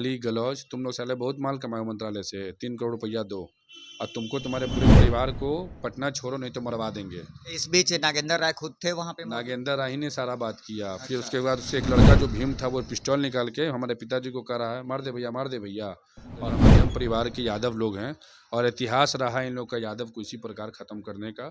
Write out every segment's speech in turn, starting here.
गाली गलौज, तुम लोग साले बहुत माल कमाओ मंत्रालय से, 3 करोड़ रुपया दो और तुमको तुम्हारे पूरे परिवार को पटना छोड़ो नहीं तो मरवा देंगे। इस बीच नागेंद्र राय खुद थे वहाँ पे? नागेंद्र राय ने सारा बात किया। फिर उसके बाद उससे एक लड़का जो भीम था वो पिस्टल निकाल के हमारे पिताजी को कह रहा है मार दे भैया, मार दे भैया। और हमारे हम परिवार के यादव लोग हैं और इतिहास रहा है इन लोग का यादव को इसी प्रकार ख़त्म करने का।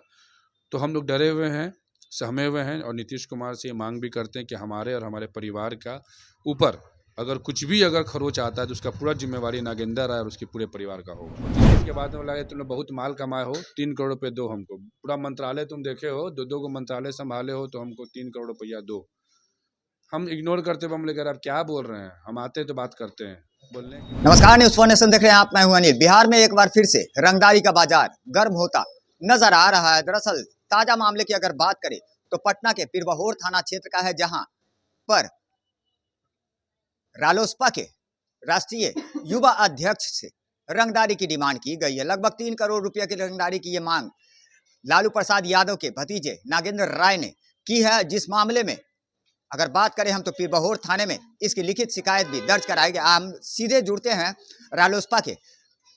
तो हम लोग डरे हुए हैं, सहमे हुए हैं और नीतीश कुमार से ये मांग भी करते हैं कि हमारे और हमारे परिवार का ऊपर अगर कुछ भी अगर खरोच आता है तो उसका पूरा जिम्मेवारी नागेंद्र राय और उसके पूरे परिवार का होगा। इसके बाद में लगे तुमने बहुत माल कमाए हो, 3 करोड़ रुपये दो हमको। पूरा मंत्रालय तुम देखे हो, दो दो को मंत्रालय संभाले हो, तो हमको 3 करोड़ रुपया दो। हम इग्नोर करते हुए हम लोग आप क्या बोल रहे हैं, हम आते तो बात करते हैं बोलने। नमस्कार, न्यूज़ 4 नेशन देख रहे हैं आप, मैं हूं अनिल। बिहार में एक बार फिर से रंगदारी का बाजार गर्म होता नजर आ रहा है। दरअसल ताजा मामले की अगर बात करें तो पटना के पीरबहोर थाना क्षेत्र का है, जहां पर रालोसपा के राष्ट्रीय युवा अध्यक्ष से रंगदारी की डिमांड की गई है। लगभग 3 करोड़ रुपए की रंगदारी की ये मांग लालू प्रसाद यादव के भतीजे नागेंद्र राय ने की है। जिस मामले में अगर बात करें हम तो पीरबहोर थाने में इसकी लिखित शिकायत भी दर्ज कराई गई। हम सीधे जुड़ते हैं रालोसपा के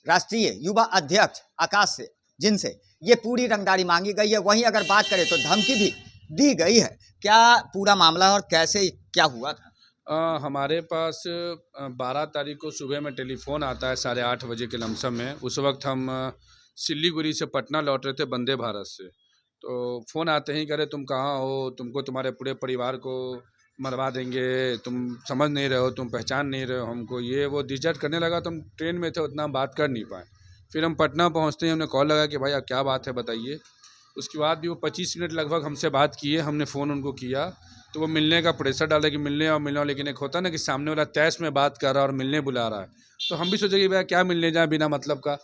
राष्ट्रीय युवा अध्यक्ष आकाश से, जिनसे ये पूरी रंगदारी मांगी गई है। वहीं अगर बात करें तो धमकी भी दी गई है। क्या पूरा मामला और कैसे क्या हुआ था? हमारे पास 12 तारीख को सुबह में टेलीफोन आता है 8:30 बजे के लमसम में। उस वक्त हम सिलीगुड़ी से पटना लौट रहे थे वंदे भारत से। तो फ़ोन आते ही करे तुम कहाँ हो, तुमको तुम्हारे पूरे परिवार को मरवा देंगे, तुम समझ नहीं रहे हो, तुम पहचान नहीं रहे हो हमको, ये वो डिस्चर्ज करने लगा। तो हम ट्रेन में थे, उतना बात कर नहीं पाए। फिर हम पटना पहुँचते ही हमने कॉल लगा कि भाई अब क्या बात है बताइए। उसके बाद भी वो 25 मिनट लगभग हमसे बात किए। हमने फ़ोन उनको किया तो वो मिलने का प्रेशर डाला कि मिलने आओ मिलने आओ, लेकिन एक होता ना कि सामने वाला तैश में बात कर रहा है और मिलने बुला रहा है, तो हम भी सोचे कि भैया क्या मिलने जाए बिना मतलब का।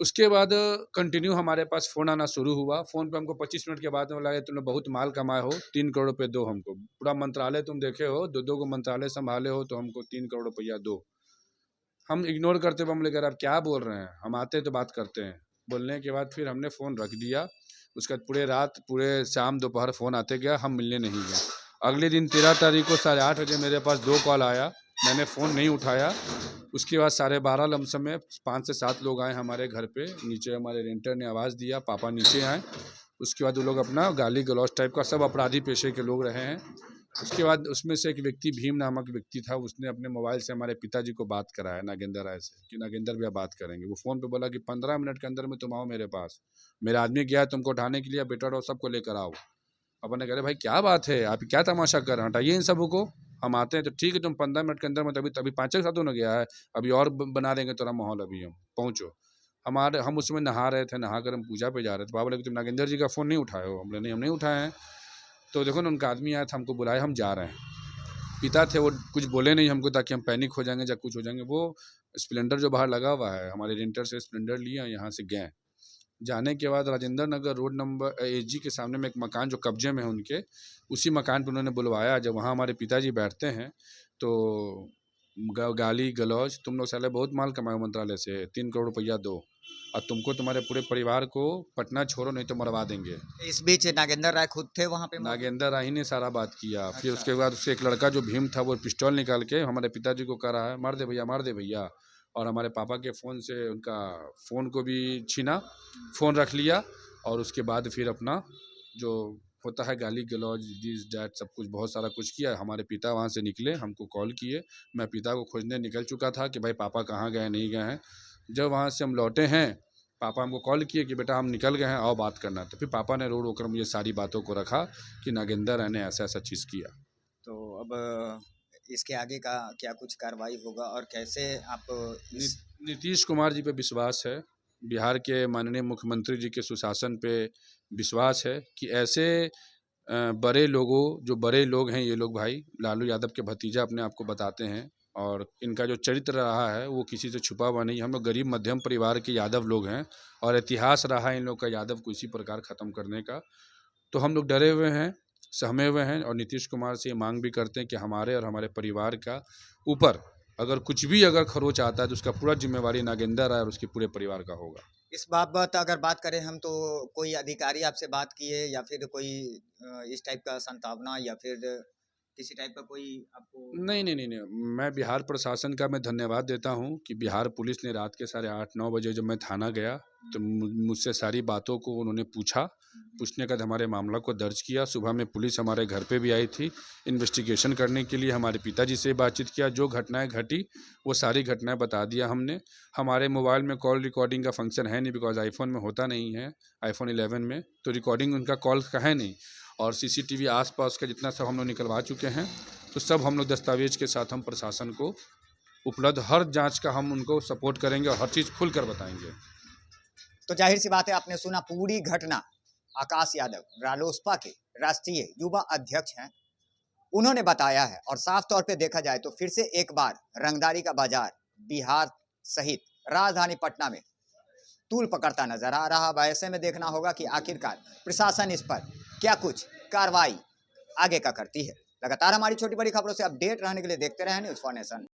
उसके बाद कंटिन्यू हमारे पास फ़ोन आना शुरू हुआ। फ़ोन पे हमको 25 मिनट के बाद में लगा तुमने बहुत माल कमाए हो, 3 करोड़ रुपये दो हमको। पूरा मंत्रालय तुम देखे हो, दो दो को मंत्रालय संभाले हो, तो हमको 3 करोड़ रुपया दो। हम इग्नोर करते हुए हम लोग आप क्या बोल रहे हैं, हम आते तो बात करते हैं। बोलने के बाद फिर हमने फ़ोन रख दिया। उसके बाद पूरे रात पूरे शाम दोपहर फ़ोन आते गया, हम मिलने नहीं गए। अगले दिन 13 तारीख को 8:30 बजे मेरे पास 2 कॉल आया, मैंने फ़ोन नहीं उठाया। उसके बाद 12:30 लमसम में 5 से 7 लोग आए हमारे घर पे। नीचे हमारे रेंटर ने आवाज़ दिया, पापा नीचे आए। उसके बाद वो लोग अपना गाली गलौज टाइप का, सब अपराधी पेशे के लोग रहे हैं। उसके बाद उसमें से एक व्यक्ति भीम नामक व्यक्ति था, उसने अपने मोबाइल से हमारे पिताजी को बात कराया नागेंद्र राय से कि नागेंद्र भैया बात करेंगे। वो फ़ोन पे बोला कि 15 मिनट के अंदर में तुम आओ मेरे पास, मेरा आदमी गया तुमको उठाने के लिए, बेटा और सबको लेकर आओ। अपन ने कह रहे भाई क्या बात है, आप क्या तमाशा कर रहे हैं, हटाइए इन सबों को, हम आते हैं। तो ठीक है, तुम 15 मिनट के अंदर में, तभी तभी 5 एक साथों ने गया है, अभी और बना देंगे तेरा माहौल, अभी हम पहुँचो। हम उसमें नहा रहे थे, नहा कर हम पूजा पे जा रहे थे। बाबा बोले कि तुम नागेंद्र जी का फ़ोन नहीं उठाए हो? हम बोले नहीं, हम नहीं उठाए हैं। तो देखो ना, उनका आदमी आया था, हमको बुलाया, हम जा रहे हैं। पिता थे, वो कुछ बोले नहीं हमको ताकि हम पैनिक हो जाएंगे या कुछ हो जाएंगे। वो स्प्लेंडर जो बाहर लगा हुआ है, हमारे रेंटर से स्प्लेंडर लिया, यहाँ से गए। जाने के बाद राजेंद्र नगर रोड नंबर एजी के सामने में एक मकान जो कब्जे में है उनके, उसी मकान पर उन्होंने बुलवाया। जब वहाँ हमारे पिताजी बैठते हैं तो गाली गलौज, तुम लोग साले बहुत माल कमाओ मंत्रालय से, 3 करोड़ रुपया दो और तुमको तुम्हारे पूरे परिवार को पटना छोड़ो नहीं तो मरवा देंगे। इस बीच नागेंद्र राय खुद थे वहाँ पे? नागेंद्र राय ने सारा बात किया। फिर उसके बाद उससे एक लड़का जो भीम था वो पिस्टल निकाल के हमारे पिताजी को कह रहा है मार दे भैया, मार दे भैया। और हमारे पापा के फ़ोन से उनका फ़ोन को भी छीना, फ़ोन रख लिया। और उसके बाद फिर अपना जो होता है गाली गलौज दिस डैट सब कुछ बहुत सारा कुछ किया। हमारे पिता वहाँ से निकले, हमको कॉल किए। मैं पिता को खोजने निकल चुका था कि भाई पापा कहाँ गए, नहीं गए हैं। जब वहाँ से हम लौटे हैं, पापा हमको कॉल किए कि बेटा हम निकल गए हैं, आओ बात करना है। तो फिर पापा ने रो रो कर मुझे सारी बातों को रखा कि नागेंद्र राय ने ऐसा ऐसा चीज़ किया। तो अब इसके आगे का क्या कुछ कार्रवाई होगा और कैसे आप नीतीश कुमार जी पे विश्वास है, बिहार के माननीय मुख्यमंत्री जी के सुशासन पे विश्वास है कि ऐसे बड़े लोगों, जो बड़े लोग हैं ये लोग, भाई लालू यादव के भतीजा अपने आप को बताते हैं और इनका जो चरित्र रहा है वो किसी से छुपा हुआ नहीं। हम लोग गरीब मध्यम परिवार के यादव लोग हैं और इतिहास रहा है इन लोग का यादव को इसी प्रकार ख़त्म करने का। तो हम लोग डरे हुए हैं, सहमे हुए हैं और नीतीश कुमार से ये मांग भी करते हैं कि हमारे और हमारे परिवार का ऊपर अगर कुछ भी अगर खरोच आता है तो उसका पूरा जिम्मेवारी नागेंद्र राय और उसके पूरे परिवार का होगा। इस बाबत अगर बात करें हम तो कोई अधिकारी आपसे बात किए या फिर कोई इस टाइप का संभावना या फिर किसी टाइप का कोई आपको? नहीं, मैं बिहार प्रशासन का मैं धन्यवाद देता हूँ कि बिहार पुलिस ने रात के साढ़े 8-9 बजे जब मैं थाना गया तो मुझसे सारी बातों को उन्होंने पूछा। पूछने के बाद हमारे मामला को दर्ज किया। सुबह में पुलिस हमारे घर पे भी आई थी इन्वेस्टिगेशन करने के लिए। हमारे पिताजी से बातचीत किया, जो घटनाएं घटी वो सारी घटनाएं बता दिया हमने। हमारे मोबाइल में कॉल रिकॉर्डिंग का फंक्शन है नहीं, बिकॉज आईफोन में होता नहीं है, आईफोन 11 में तो रिकॉर्डिंग उनका कॉल का है नहीं। और सीसीटीवी आसपास का जितना सब हम लोग निकलवा चुके हैं, तो सब हम लोग दस्तावेज के साथ हम प्रशासन को उपलब्ध हर जांच का हम उनको सपोर्ट करेंगे और हर चीज़ खुलकर बताएंगे। तो जाहिर सी बात है, आपने सुना पूरी घटना। आकाश यादव रालोसपा के राष्ट्रीय युवा अध्यक्ष हैं, उन्होंने बताया है। और साफ तौर पे देखा जाए तो फिर से एक बार रंगदारी का बाजार बिहार सहित राजधानी पटना में तूल पकड़ता नजर आ रहा है। ऐसे में देखना होगा कि आखिरकार प्रशासन इस पर क्या कुछ कार्रवाई आगे का करती है। लगातार हमारी छोटी बड़ी खबरों से अपडेट रहने के लिए देखते रहें न्यूज़ फॉर नेशन।